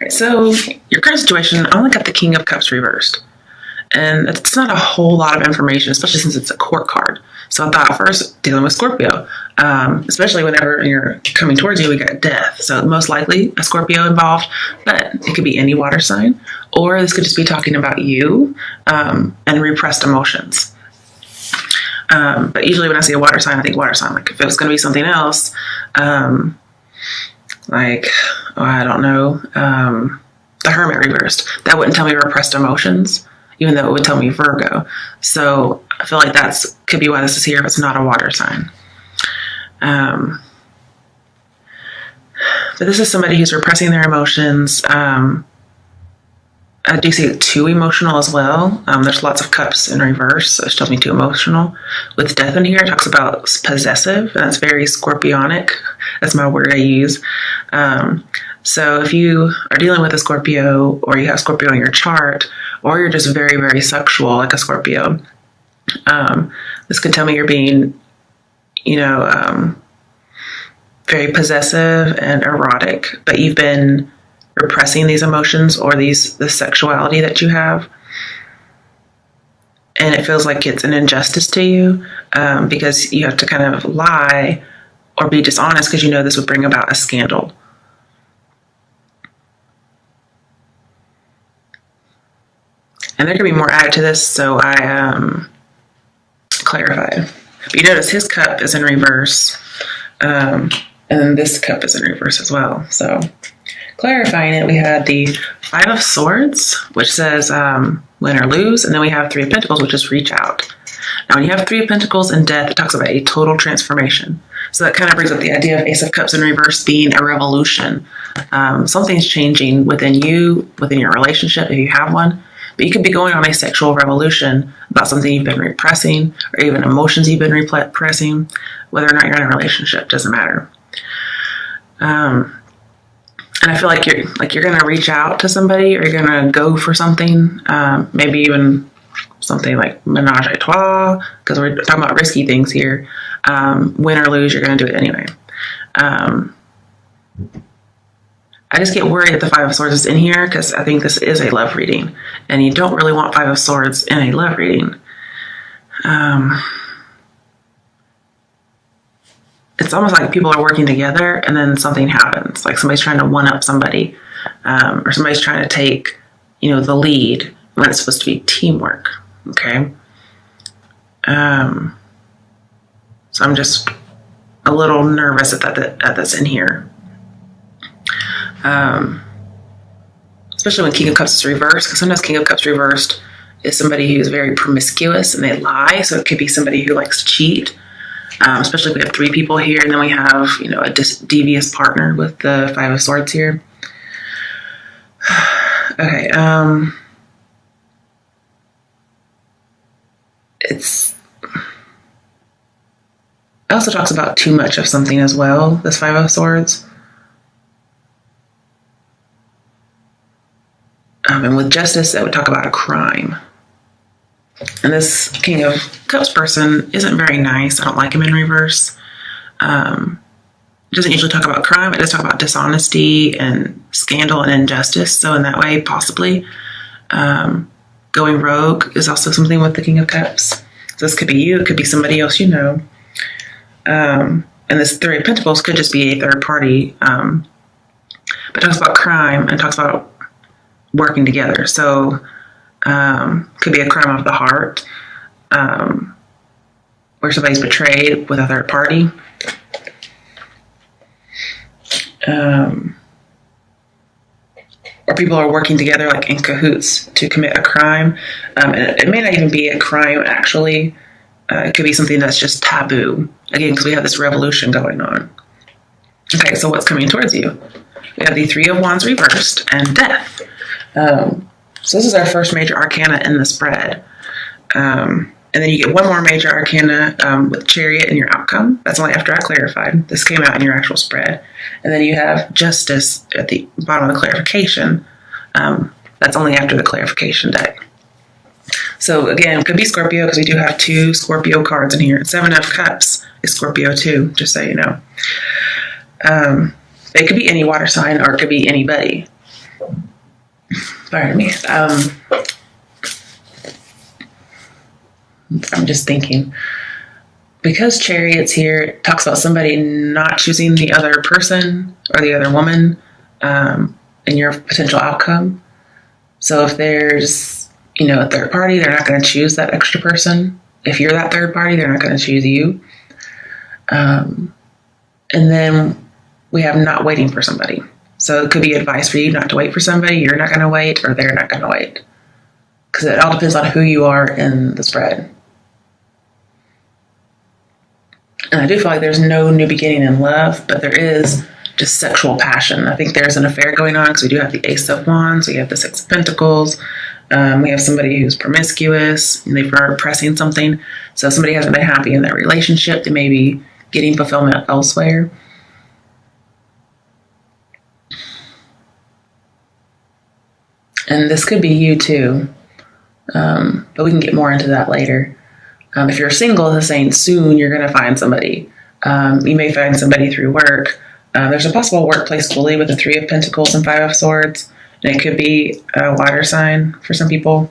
Right, so your current situation, I only got the King of Cups reversed. And it's not a whole lot of information, especially since it's a court card. So I thought first, dealing with Scorpio, especially whenever you're coming towards you, we got death. So most likely a Scorpio involved, but it could be any water sign, or this could just be talking about you and repressed emotions. But usually when I see a water sign, I think water sign. Like if it was going to be something else, I don't know, the Hermit reversed, that wouldn't tell me repressed emotions, even though it would tell me Virgo. So I feel like could be why this is here if it's not a water sign. But this is somebody who's repressing their emotions. I do see it too emotional as well. There's lots of cups in reverse, so it tells me too emotional. With death in here, it talks about possessive, and that's very Scorpionic. That's my word I use. So if you are dealing with a Scorpio, or you have Scorpio in your chart, or you're just very, very sexual like a Scorpio, this could tell me you're being, very possessive and erotic, but you've been repressing these emotions or the sexuality that you have. And it feels like it's an injustice to you because you have to kind of lie or be dishonest because you know this would bring about a scandal. And there could be more added to this, so I clarified. You notice his cup is in reverse, and this cup is in reverse as well. So clarifying it, we had the Five of Swords, which says win or lose, and then we have Three of Pentacles, which is reach out. Now, when you have Three of Pentacles and death, it talks about a total transformation. So that kind of brings up the idea of Ace of Cups in reverse being a revolution. Something's changing within you, within your relationship, if you have one. But you could be going on a sexual revolution about something you've been repressing, or even emotions you've been repressing. Whether or not you're in a relationship, doesn't matter. And I feel like you're going to reach out to somebody, or you're going to go for something, maybe even something like menage a trois, because we're talking about risky things here. Win or lose, you're going to do it anyway. I just get worried that the Five of Swords is in here because I think this is a love reading, and you don't really want Five of Swords in a love reading. It's almost like people are working together and then something happens. Like somebody's trying to one-up somebody, or somebody's trying to take, the lead when it's supposed to be teamwork. Okay. So I'm just a little nervous that that's in here. Especially when King of Cups is reversed, because sometimes King of Cups reversed is somebody who's very promiscuous and they lie. So it could be somebody who likes to cheat. Especially if we have three people here, and then we have, a devious partner with the Five of Swords here. Okay. It also talks about too much of something as well, this Five of Swords. And with justice, that would talk about a crime. And this King of Cups person isn't very nice. I don't like him in reverse. It doesn't usually talk about crime. It does talk about dishonesty and scandal and injustice. So in that way, possibly going rogue is also something with the King of Cups. So this could be you. It could be somebody else you know. And this Three of Pentacles could just be a third party. But it talks about crime and talks about working together. So could be a crime of the heart, where somebody's betrayed with a third party. Or people are working together like in cahoots to commit a crime. And it may not even be a crime, actually. It could be something that's just taboo. Again, because we have this revolution going on. Okay, so what's coming towards you? We have the Three of Wands reversed and death. So this is our first major arcana in the spread. And then you get one more major arcana with Chariot in your outcome. That's only after I clarified. This came out in your actual spread. And then you have Justice at the bottom of the clarification. That's only after the clarification deck. So again, it could be Scorpio because we do have two Scorpio cards in here. Seven of Cups is Scorpio too, just so you know. It could be any water sign or it could be anybody. Pardon me. I'm just thinking. Because Chariot's here, it talks about somebody not choosing the other person or the other woman in your potential outcome. So if there's, a third party, they're not going to choose that extra person. If you're that third party, they're not going to choose you. And then we have not waiting for somebody. So it could be advice for you not to wait for somebody. You're not going to wait, or they're not going to wait. Because it all depends on who you are in the spread. And I do feel like there's no new beginning in love, but there is just sexual passion. I think there's an affair going on because we do have the Ace of Wands, we have the Six of Pentacles, we have somebody who's promiscuous, and they're repressing something. So somebody hasn't been happy in that relationship. They may be getting fulfillment elsewhere. And this could be you too, but we can get more into that later. If you're single, it's saying soon you're going to find somebody. You may find somebody through work. There's a possible workplace bully with the Three of Pentacles and Five of Swords. And it could be a water sign for some people.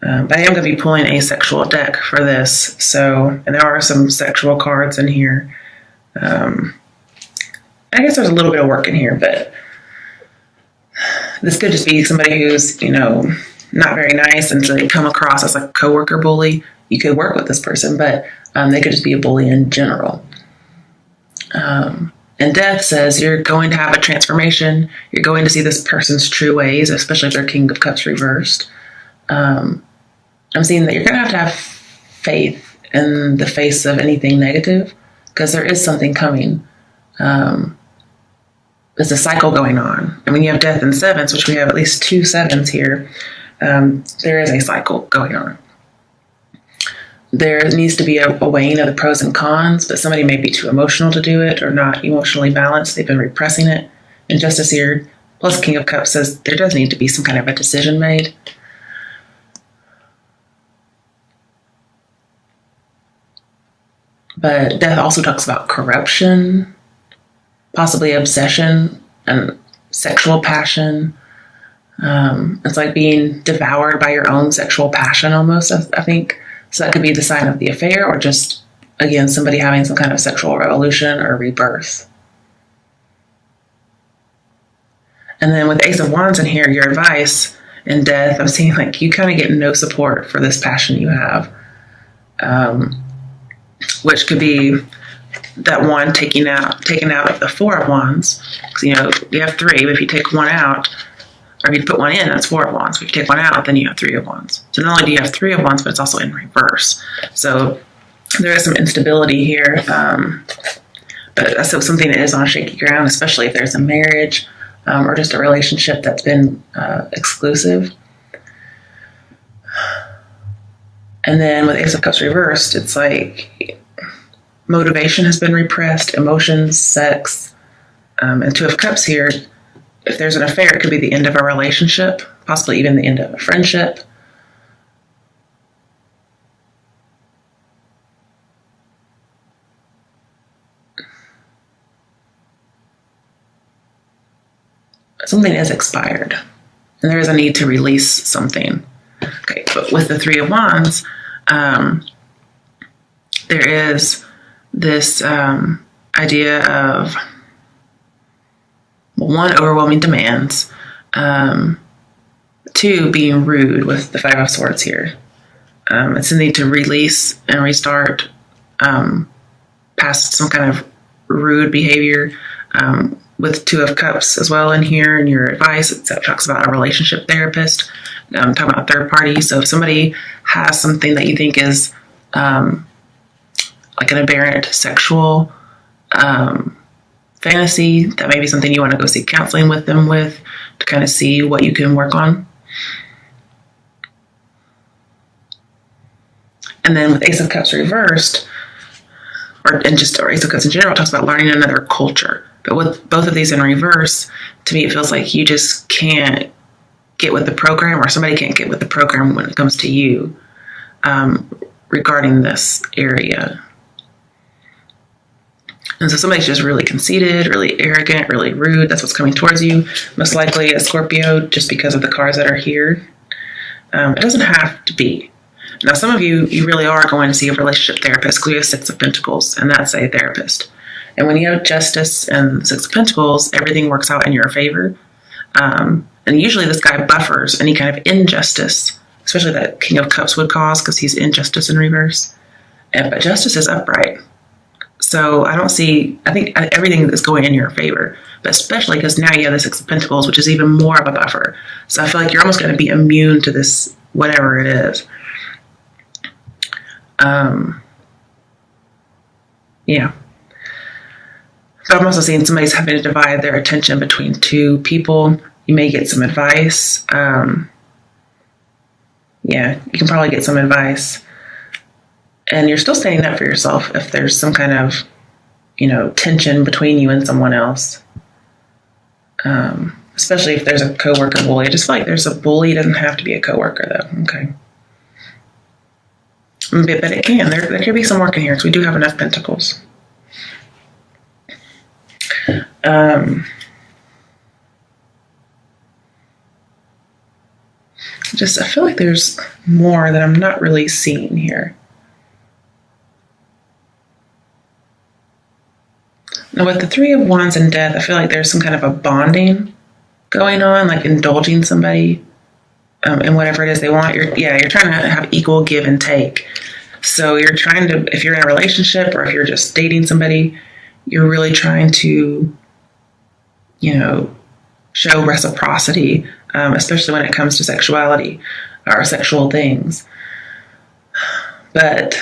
But I am going to be pulling a sexual deck for this. And there are some sexual cards in here. I guess there's a little bit of work in here, but this could just be somebody who's, not very nice, and so they come across as a coworker bully. You could work with this person, but they could just be a bully in general. And Death says you're going to have a transformation. You're going to see this person's true ways, especially if they're King of Cups reversed. I'm seeing that you're going to have faith in the face of anything negative, because there is something coming. There's a cycle going on. And when you have Death in sevens, which we have at least 2 sevens here, there is a cycle going on. There needs to be a weighing of the pros and cons, but somebody may be too emotional to do it or not emotionally balanced. They've been repressing it. And Justice here, plus King of Cups, says there does need to be some kind of a decision made. But Death also talks about corruption, possibly obsession and sexual passion. It's like being devoured by your own sexual passion almost, I think. So that could be the sign of the affair, or just, again, somebody having some kind of sexual revolution or rebirth. And then with Ace of Wands in here, your advice in Death, I'm seeing like you kind of get no support for this passion you have. Which could be that one taken out of the Four of Wands. Because, you have 3, but if you take one out, or if you put one in, that's 4 of Wands. If you take one out, then you have 3 of Wands. So not only do you have 3 of Wands, but it's also in reverse. So there is some instability here. But that's something that is on shaky ground, especially if there's a marriage or just a relationship that's been exclusive. And then with Ace of Cups reversed, it's like motivation has been repressed, emotions, sex. And 2 of Cups here, if there's an affair, it could be the end of a relationship, possibly even the end of a friendship. Something is expired, and there is a need to release something. Okay, but with the 3 of Wands, there is this idea of 1, overwhelming demands, 2, being rude with the 5 of Swords here. It's a need to release and restart past some kind of rude behavior. With 2 of Cups as well in here, and your advice, it talks about a relationship therapist, talking about third party. So if somebody has something that you think is like an aberrant sexual fantasy, that may be something you want to go seek counseling with them with to kind of see what you can work on. And then with Ace of Cups reversed, or Ace of Cups in general, talks about learning another culture. But with both of these in reverse, to me, it feels like you just can't get with the program, or somebody can't get with the program when it comes to you regarding this area. And so somebody's just really conceited, really arrogant, really rude. That's what's coming towards you. Most likely a Scorpio, just because of the cards that are here. It doesn't have to be. Now, some of you really are going to see a relationship therapist because we have Six of Pentacles, and that's a therapist. And when you have Justice and Six of Pentacles, everything works out in your favor. And usually this guy buffers any kind of injustice, especially that King of Cups would cause because he's injustice in reverse. But Justice is upright. So I think everything is going in your favor, but especially because now you have the Six of Pentacles, which is even more of a buffer. So I feel like you're almost going to be immune to this, whatever it is. Yeah. But I'm also seeing somebody's having to divide their attention between two people. You may get some advice. Yeah, you can probably get some advice. And you're still standing up for yourself if there's some kind of, tension between you and someone else. Especially if there's a coworker bully. I just feel like there's a bully. It doesn't have to be a coworker, though. Okay. But it can. There could be some work in here because we do have enough pentacles. I feel like there's more that I'm not really seeing here. Now, with the Three of Wands and Death, I feel like there's some kind of a bonding going on, like indulging somebody in whatever it is they want. You're trying to have equal give and take. So you're trying to, if you're in a relationship or if you're just dating somebody, you're really trying to, show reciprocity, especially when it comes to sexuality or sexual things. But,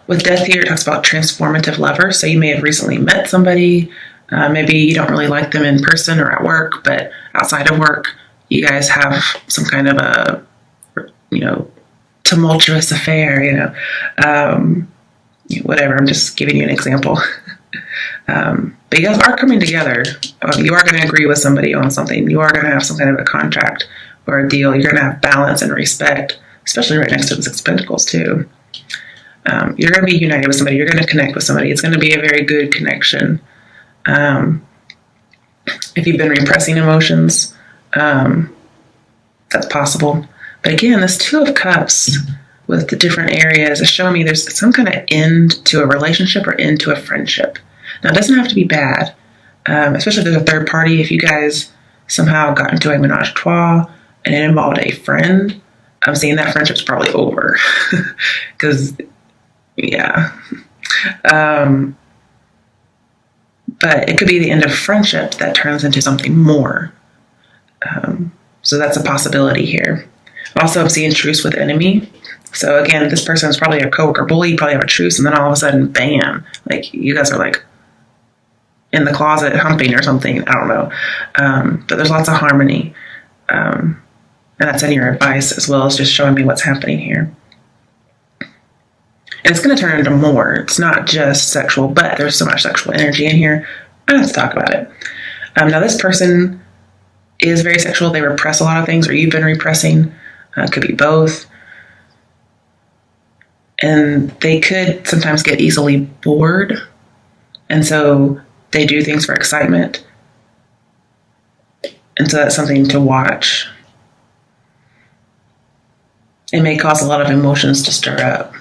with Death here, it talks about transformative lovers. So you may have recently met somebody. Maybe you don't really like them in person or at work, but outside of work, you guys have some kind of a, tumultuous affair, whatever. I'm just giving you an example. But you guys are coming together. You are going to agree with somebody on something. You are going to have some kind of a contract or a deal. You're going to have balance and respect, especially right next to the Six of Pentacles too. You're going to be united with somebody. You're going to connect with somebody. It's going to be a very good connection. If you've been repressing emotions, that's possible. But again, this Two of Cups with the different areas is showing me there's some kind of end to a relationship or end to a friendship. Now, it doesn't have to be bad, especially if there's a third party. If you guys somehow got into a menage a trois and it involved a friend, I'm seeing that friendship's probably over. Because, yeah. But it could be the end of friendship that turns into something more. So that's a possibility here. Also, I'm seeing truce with enemy. So again, this person is probably a coworker bully. You probably have a truce, and then all of a sudden, bam! Like you guys are like in the closet humping or something. I don't know. But there's lots of harmony, and that's in your advice as well as just showing me what's happening here. And it's going to turn into more. It's not just sexual, but there's so much sexual energy in here. Let's talk about it. Now, this person is very sexual. They repress a lot of things, or you've been repressing. Could be both. And they could sometimes get easily bored. And so they do things for excitement. And so that's something to watch. It may cause a lot of emotions to stir up.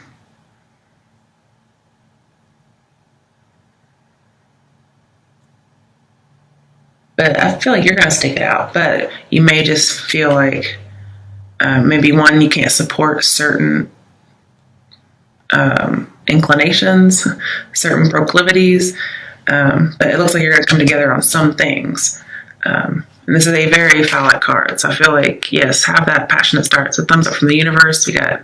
But I feel like you're going to stick it out. But you may just feel like maybe one, you can't support certain inclinations, certain proclivities. But it looks like you're going to come together on some things. And this is a very phallic card. So I feel like, yes, have that passionate start. So thumbs up from the universe. We got,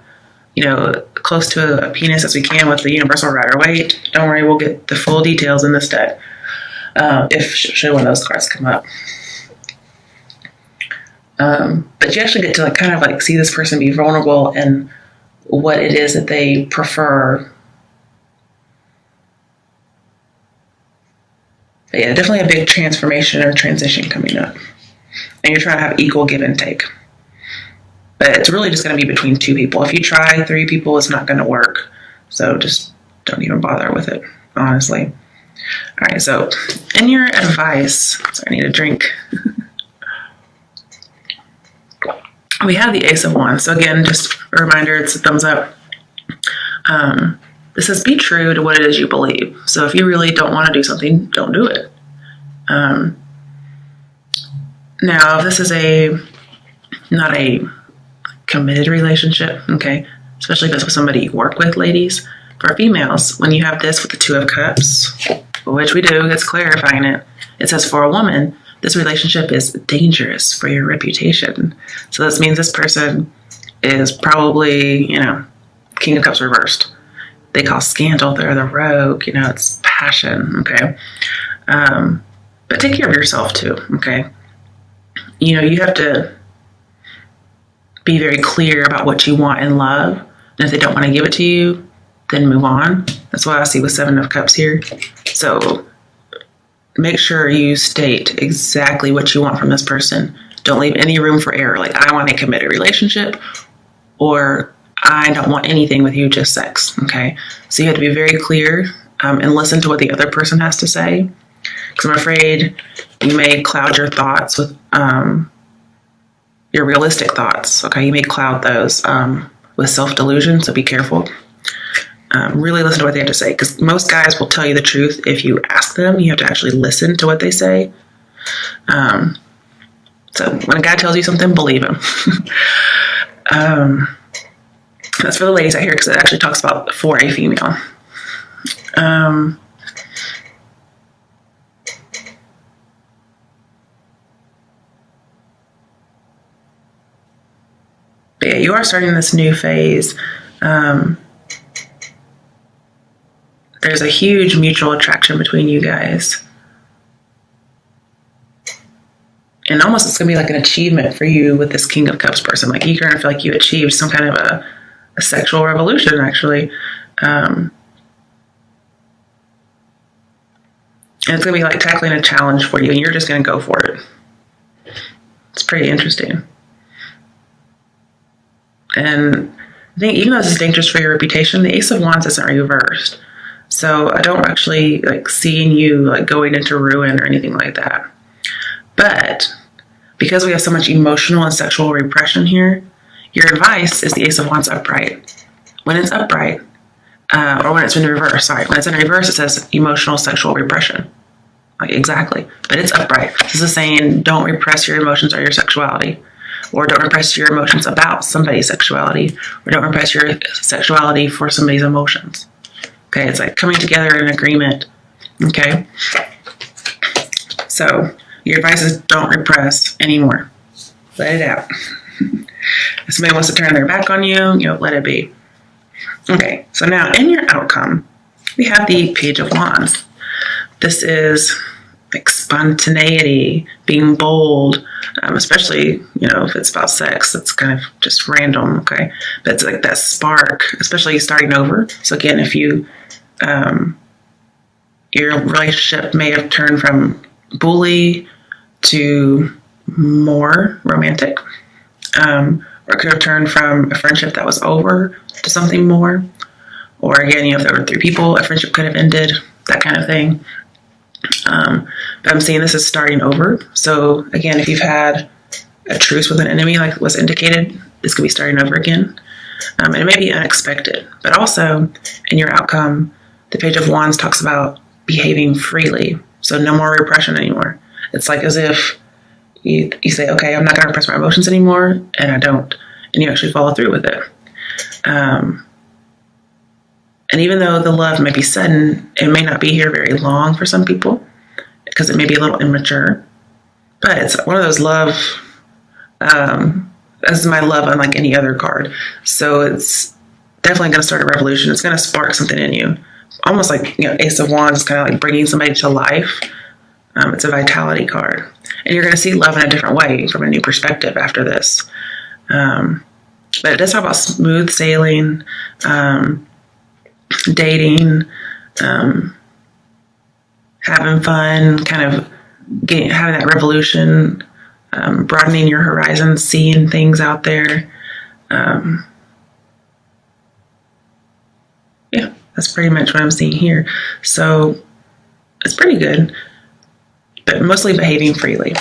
close to a penis as we can with the universal rider weight. Don't worry, we'll get the full details in this deck. If should one of those cards come up. But you actually get to kind of see this person be vulnerable and what it is that they prefer. But yeah, definitely a big transformation or transition coming up. And you're trying to have equal give and take. But it's really just going to be between two people. If you try 3 people, it's not going to work. So just don't even bother with it, honestly. All right, so in your advice, sorry, I need a drink. We have the Ace of Wands. So again, just a reminder, it's a thumbs up. This says be true to what it is you believe. So if you really don't want to do something, don't do it. Now, if this is not a committed relationship, okay, especially if it's with somebody you work with, ladies. For females, when you have this with the Two of Cups, which we do, it's clarifying it. It says for a woman, this relationship is dangerous for your reputation. So this means this person is probably, King of Cups reversed. They cause scandal. They're the rogue. It's passion. Okay. But take care of yourself too. Okay. You have to be very clear about what you want in love. And if they don't want to give it to you, then move on. That's what I see with Seven of Cups here. So make sure you state exactly what you want from this person. Don't leave any room for error. Like, I want a committed relationship, or I don't want anything with you, just sex. Okay. So you have to be very clear and listen to what the other person has to say. Because I'm afraid you may cloud your thoughts with your realistic thoughts. Okay. You may cloud those with self-delusion. So be careful. Really listen to what they have to say, because most guys will tell you the truth if you ask them. You have to actually listen to what they say. So when a guy tells you something, believe him. That's for the ladies out here, because it actually talks about for a female. But yeah, you are starting this new phase. There's a huge mutual attraction between you guys. And almost it's going to be like an achievement for you with this King of Cups person. Like, you're going to feel like you achieved some kind of a sexual revolution, actually. And it's going to be like tackling a challenge for you, and you're just going to go for it. It's pretty interesting. And I think even though this is dangerous for your reputation, the Ace of Wands isn't reversed. So I don't actually like seeing you like going into ruin or anything like that. But because we have so much emotional and sexual repression here, your advice is the Ace of Wands upright. When it's upright, or when it's in reverse, sorry. When it's in reverse, it says emotional sexual repression. Like, exactly. But it's upright. This is saying don't repress your emotions or your sexuality. Or don't repress your emotions about somebody's sexuality. Or don't repress your sexuality for somebody's emotions. Okay, it's like coming together in agreement. Okay? So, your advice is don't repress anymore. Let it out. If somebody wants to turn their back on you, let it be. Okay, so now in your outcome, we have the Page of Wands. This is like spontaneity, being bold, especially, if it's about sex, that's kind of just random, okay? But it's like that spark, especially starting over. So again, if you, your relationship may have turned from bully to more romantic, or it could have turned from a friendship that was over to something more. Or again, if there were 3 people, a friendship could have ended, that kind of thing. But I'm seeing this is starting over. So again, if you've had a truce with an enemy, like was indicated, this could be starting over again. And it may be unexpected, but also in your outcome, the Page of Wands talks about behaving freely. So no more repression anymore. It's like as if you say, okay, I'm not going to repress my emotions anymore, and I don't. And you actually follow through with it. And even though the love may be sudden, it may not be here very long for some people, because it may be a little immature. But it's one of those love, this is my love unlike any other card. So it's definitely going to start a revolution. It's going to spark something in you. Almost like, Ace of Wands is kind of like bringing somebody to life. It's a vitality card. And you're going to see love in a different way from a new perspective after this. But it does talk about smooth sailing, dating, having fun, kind of having that revolution, broadening your horizons, seeing things out there. Yeah, That's pretty much what I'm seeing here. So it's pretty good, but mostly behaving freely.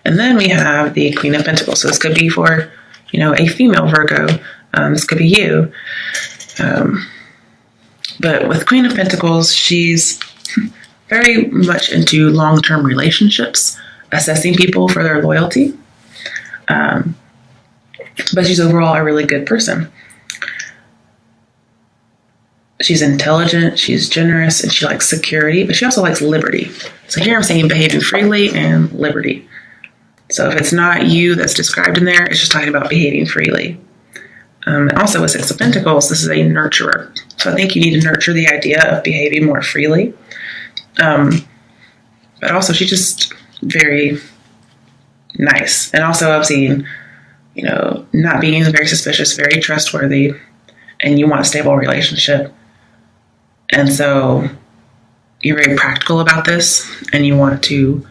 And then we have the Queen of Pentacles. So this could be for, a female Virgo. This could be you. But with Queen of Pentacles, she's very much into long-term relationships, assessing people for their loyalty. But she's overall a really good person. She's intelligent, she's generous, and she likes security, but she also likes liberty. So here I'm saying behaving freely and liberty. So if it's not you that's described in there, it's just talking about behaving freely. And also with Six of Pentacles, this is a nurturer. So I think you need to nurture the idea of behaving more freely. But also she's just very nice. And also I'm seeing, not being very suspicious, very trustworthy, and you want a stable relationship. And so you're very practical about this, and you want to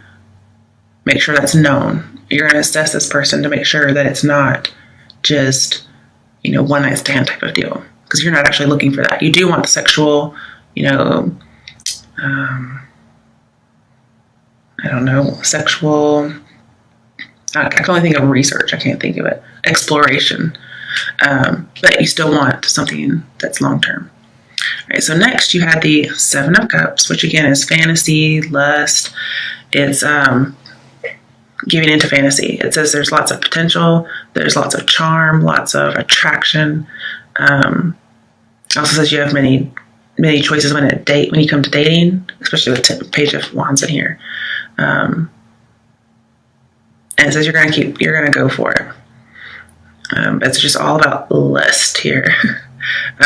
make sure that's known. You're going to assess this person to make sure that it's not just, one night stand type of deal, because you're not actually looking for that. You do want the sexual, sexual, I can only think of research. I can't think of it. Exploration. But you still want something that's long-term. All right, so next you had the Seven of Cups, which again is fantasy, lust. It's giving into fantasy. It says there's lots of potential, there's lots of charm, lots of attraction. It also says you have many choices when you come to dating, especially with the Page of Wands in here. And it says you're gonna go for it. It's just all about lust here.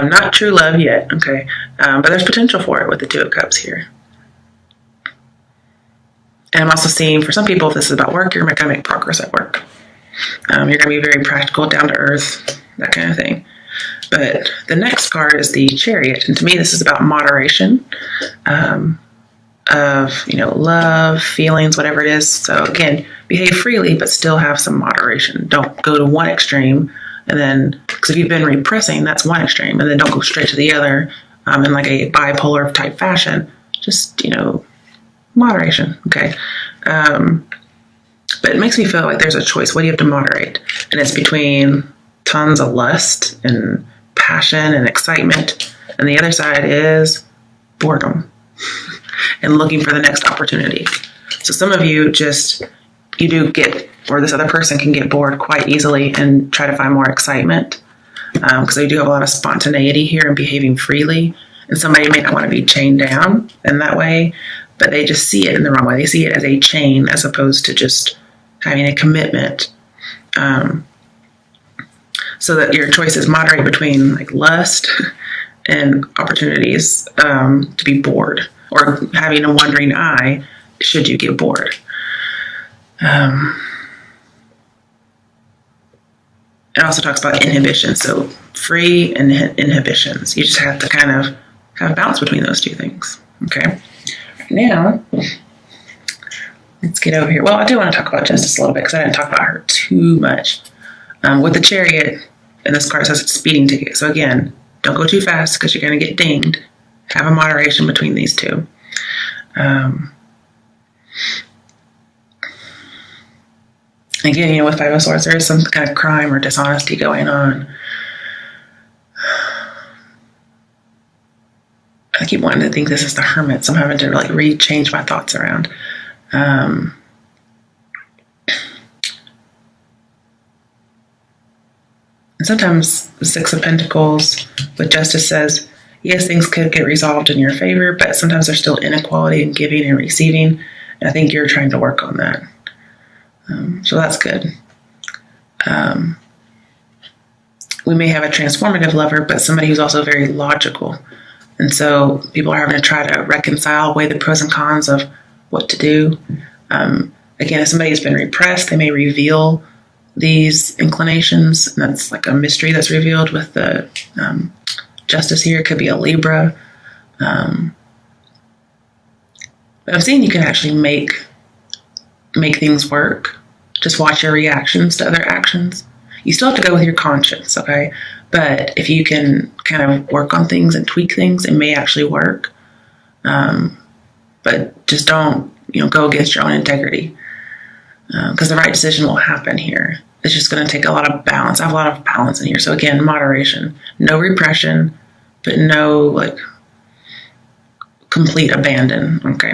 Not true love yet, okay? But there's potential for it with the Two of Cups here. And I'm also seeing, for some people, if this is about work, you're going to make progress at work. You're going to be very practical, down to earth, that kind of thing. But the next card is the Chariot. And to me, this is about moderation of, love, feelings, whatever it is. So again, behave freely, but still have some moderation. Don't go to one extreme. And then, because if you've been repressing, that's one extreme. And then don't go straight to the other in like a bipolar type fashion. Just, moderation, okay? But it makes me feel like there's a choice. What do you have to moderate? And it's between tons of lust and passion and excitement. And the other side is boredom and looking for the next opportunity. So some of you do get, or this other person can get bored quite easily and try to find more excitement, because they do have a lot of spontaneity here and behaving freely. And somebody may not want to be chained down in that way, but they just see it in the wrong way. They see it as a chain as opposed to just having a commitment. So that your choice is moderate between like lust and opportunities to be bored, or having a wandering eye should you get bored. It also talks about inhibition, so free and inhibitions. You just have to kind of have a balance between those two things. Okay. Now, let's get over here. Well, I do want to talk about Justice a little bit because I didn't talk about her too much. With the Chariot, and this card says it's a speeding ticket. So again, don't go too fast because you're going to get dinged. Have a moderation between these two. Again, with Five of Swords, there is some kind of crime or dishonesty going on. I keep wanting to think this is the Hermit, so I'm having to change my thoughts around. And sometimes the Six of Pentacles with Justice says, yes, things could get resolved in your favor, but sometimes there's still inequality in giving and receiving. And I think you're trying to work on that. So that's good. We may have a transformative lover, but somebody who's also very logical. And so people are having to try to reconcile, weigh the pros and cons of what to do. Again, if somebody has been repressed, they may reveal these inclinations. And that's like a mystery that's revealed with the Justice here. It could be a Libra. But I'm seeing you can actually make things work. Just watch your reactions to other actions. You still have to go with your conscience, okay? But if you can kind of work on things and tweak things, it may actually work. But just don't, go against your own integrity, because the right decision will happen here. It's just going to take a lot of balance. I have a lot of balance in here. So again, moderation, no repression, but no complete abandon. Okay.